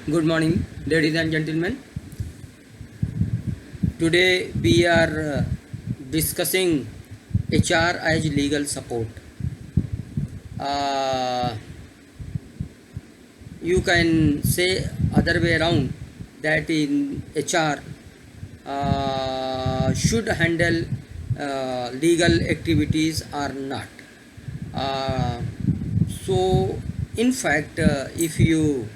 Good morning, ladies and gentlemen. Today we are discussing HR as legal support. Uh, you can say other way around that in HR should handle legal activities or not. Uh, so, in fact, if you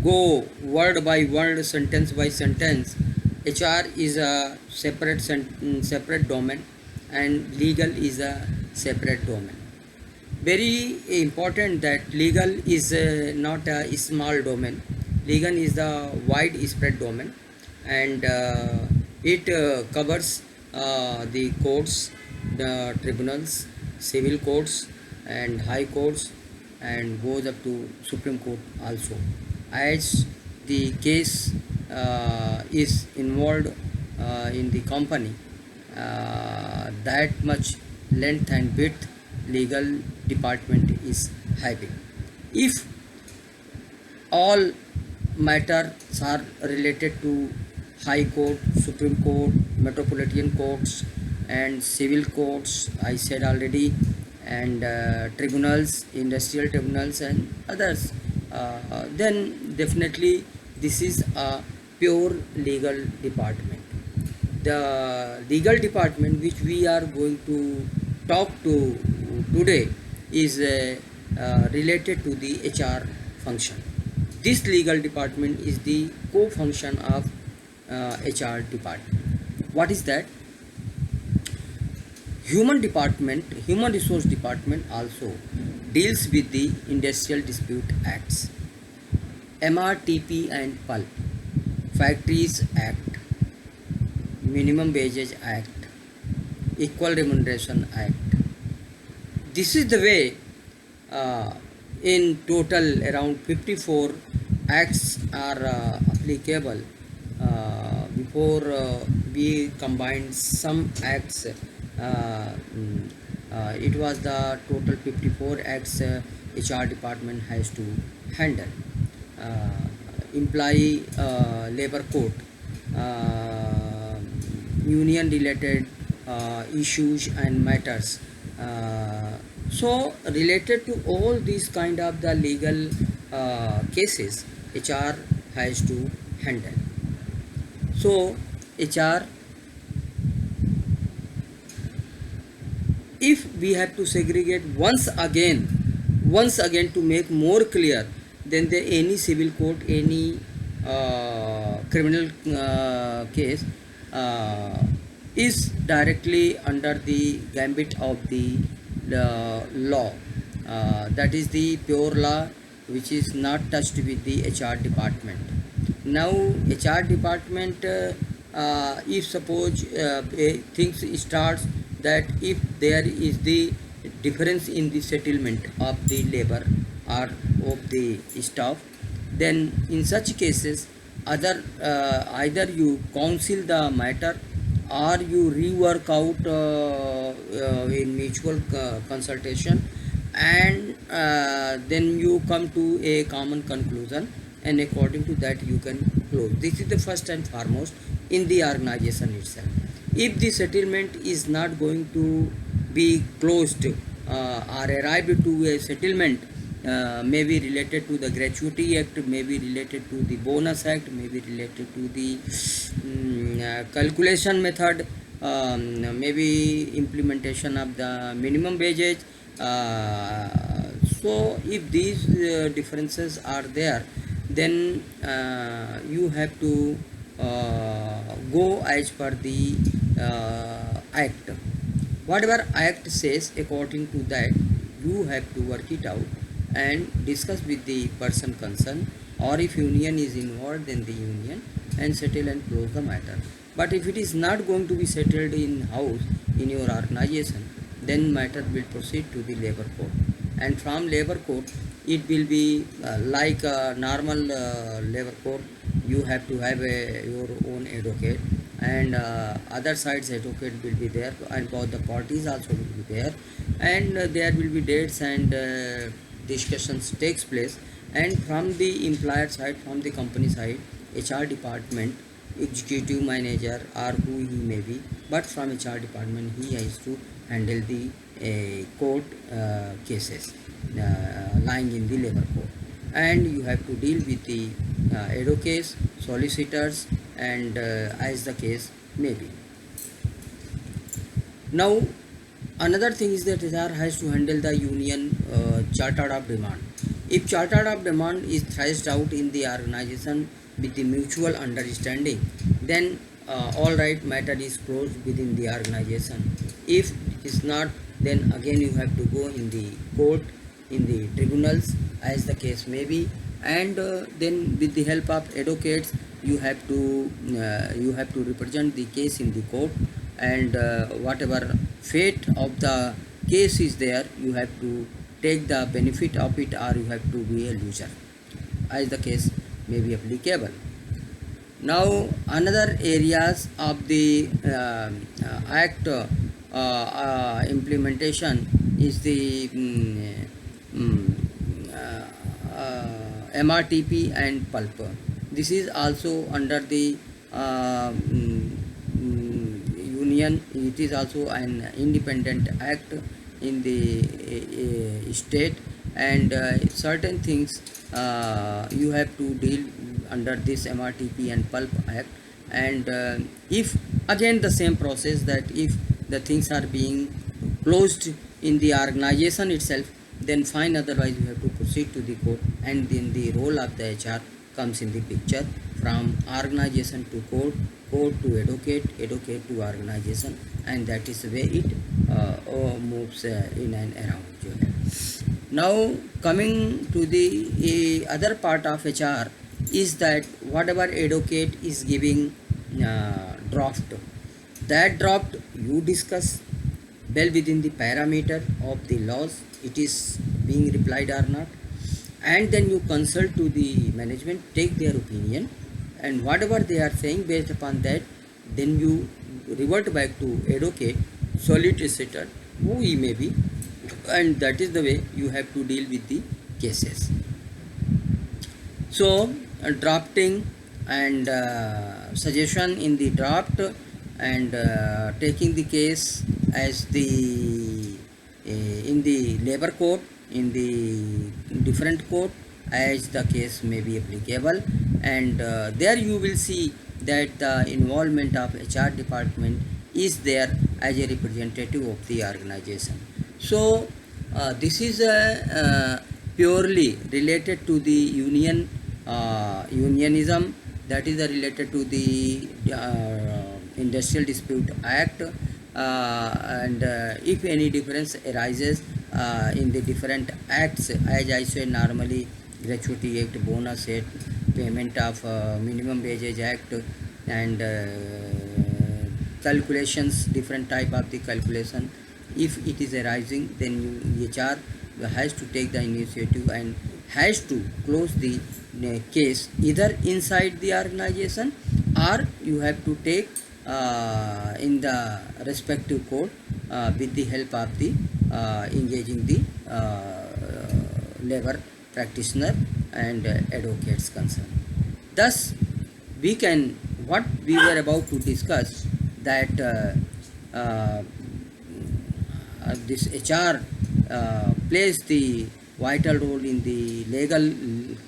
go word by word, sentence by sentence, HR is a separate domain, and legal is a separate domain. Very important that legal is not a small domain. Legal is the wide spread domain, and it covers the courts, the tribunals, civil courts, and high courts, and goes up to Supreme Court also. As the case is involved in the company, that much length and width legal department is having. If all matters are related to high court, Supreme Court, metropolitan courts, and civil courts, I said already, and tribunals, industrial tribunals, and others, then definitely this is a pure legal department. The legal department which we are going to talk to today is related to the HR function. This legal department is the co-function of HR department. What is that? Human resource department also deals with the Industrial Dispute Acts, MRTP and PULP, Factories Act, Minimum Wages Act, Equal Remuneration Act. This is the way in total around 54 acts are applicable. Before we combined some acts, it was the total 54 acts HR department has to handle. Employee labor code, union related issues and matters. So related to all these kind of the legal cases, HR has to handle. So HR, if we have to segregate once again to make more clear, then any civil court, any criminal case is directly under the gambit of the law. That is the pure law which is not touched with the HR department. Now HR department, if suppose things starts that if there is the difference in the settlement of the labor or of the staff, then in such cases either you counsel the matter or you rework out in mutual consultation, and then you come to a common conclusion, and according to that you can close. This is the first and foremost in the organization itself. If the settlement is not going to be closed or arrived to a settlement, may be related to the gratuity act, may be related to the bonus act, may be related to the calculation method, maybe implementation of the minimum wages. So if these differences are there, then you have to go as per the act. Whatever act says, according to that you have to work it out and discuss with the person concerned, or if union is involved, then the union, and settle and close the matter. But if it is not going to be settled in house in your organization, then matter will proceed to the labor court, and from labor court it will be like a normal labor court. You have to have your own advocate, and other side's advocate will be there, and both the parties also will be there, and there will be dates and discussions takes place, And from the employer side, from the company side, HR department, executive manager or who he may be, but from HR department he has to handle the court cases lying in the labor code, and you have to deal with the advocates, solicitors, and as the case may be. Now, another thing is that HR has to handle the union chartered of demand. If chartered of demand is thrashed out in the organization with the mutual understanding, then all right matter is closed within the organization. If it is not, then again you have to go in the court, in the tribunals, as the case may be, and then with the help of advocates you have to represent the case in the court, and whatever fate of the case is there, you have to take the benefit of it, or you have to be a loser, as the case may be applicable. Now, another areas of the act implementation is the MRTP and pulp. This is also under the union. It is also an independent act in the state, and certain things you have to deal under this MRTP and pulp act. And if again the same process, that if the things are being closed in the organization itself, then fine, otherwise you have to proceed to the court, and then the role of the HR comes in the picture, from organization to court, court to advocate, advocate to organization, and that is the way it moves in and around. Now, coming to the other part of HR is that whatever advocate is giving draft, that draft you discuss well within the parameter of the laws, it is being replied or not, and then you consult to the management, take their opinion, and whatever they are saying, based upon that, then you revert back to advocate, solicitor, who he may be, and that is the way you have to deal with the cases. So drafting and suggestion in the draft, and taking the case as the in the labor court, in the different court, as the case may be applicable, and there you will see that the involvement of HR department is there as a representative of the organization. So this is purely related to the unionism, that is related to the Industrial Dispute Act, and if any difference arises in the different acts, as I said, normally Gratuity Act, Bonus Act, Payment of Minimum Wages Act, and calculations, different type of the calculation, if it is arising, then HR has to take the initiative and has to close the case either inside the organization, or you have to take in the respective court with the help of the engaging the labor practitioner and advocates concerned. Thus, we can, what we were about to discuss, that this HR plays the vital role in the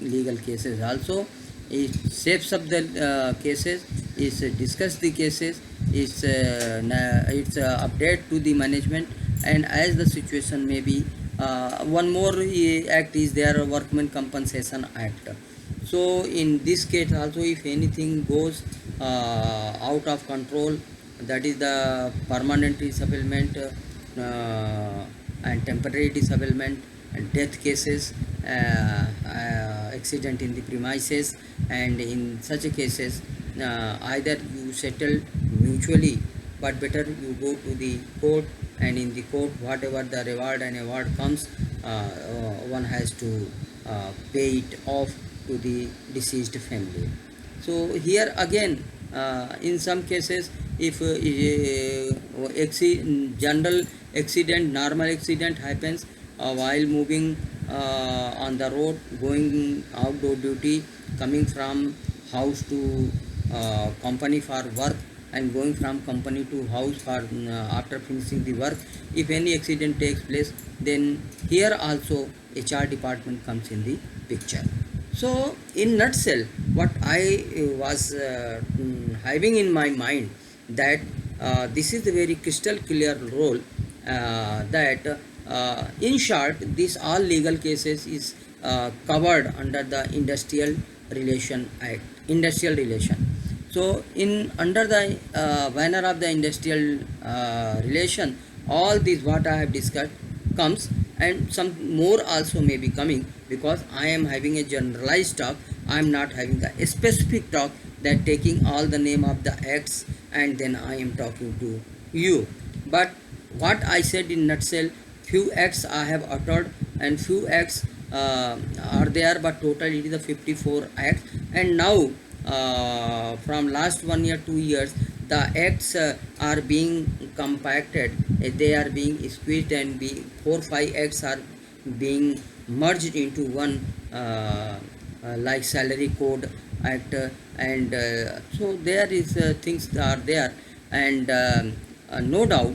legal cases also. It shapes up the cases, is discuss the cases, it's update to the management, and as the situation may be, one more act is there, Workmen Compensation Act. So in this case also, if anything goes out of control, that is the permanent disablement and temporary disablement and death cases, accident in the premises, and in such cases either you settle mutually, but better you go to the court, and in the court whatever the reward and award comes, one has to pay it off to the deceased family. So here again, in some cases, if general accident, normal accident happens while moving on the road, going outdoor duty, coming from house to company for work, and going from company to house for after finishing the work. If any accident takes place, then here also HR department comes in the picture. So in nutshell, what I was having in my mind, that this is a very crystal clear role, that in short, this all legal cases is covered under the Industrial Relation Act, Industrial Relation. So in under the banner of the Industrial Relation, all these what I have discussed comes, and some more also may be coming, because I am having a generalized talk. I am not having a specific talk, that taking all the name of the acts and then I am talking to you. But what I said in nutshell, few acts I have uttered, and few acts are there, but total it is the 54 acts. And now from last 1 year 2 years, the acts are being compacted, they are being squeezed, and 4 5 acts are being merged into one, like salary code act, and so there is things are there. And no doubt,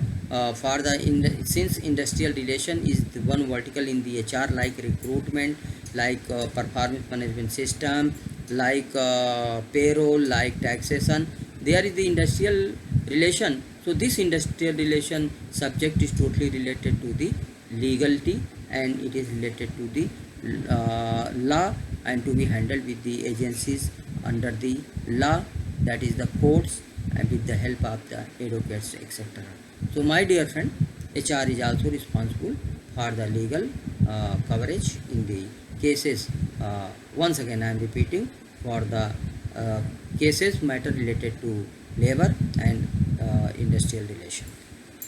for the since industrial relation is the one vertical in the HR, like recruitment, like performance management system, like payroll, like taxation, there is the industrial relation. So this industrial relation subject is totally related to the legality, and it is related to the law, and to be handled with the agencies under the law, that is the courts, and with the help of the advocates, etc. So my dear friend, HR is also responsible for the legal coverage in the cases. Once again I am repeating, for the cases matter related to labor and industrial relation,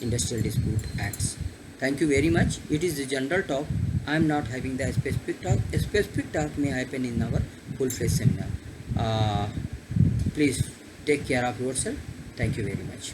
industrial dispute acts. Thank you very much. It is the general talk. I am not having the specific talk. A specific talk may happen in our full-fledged seminar. Please take care of yourself. Thank you very much.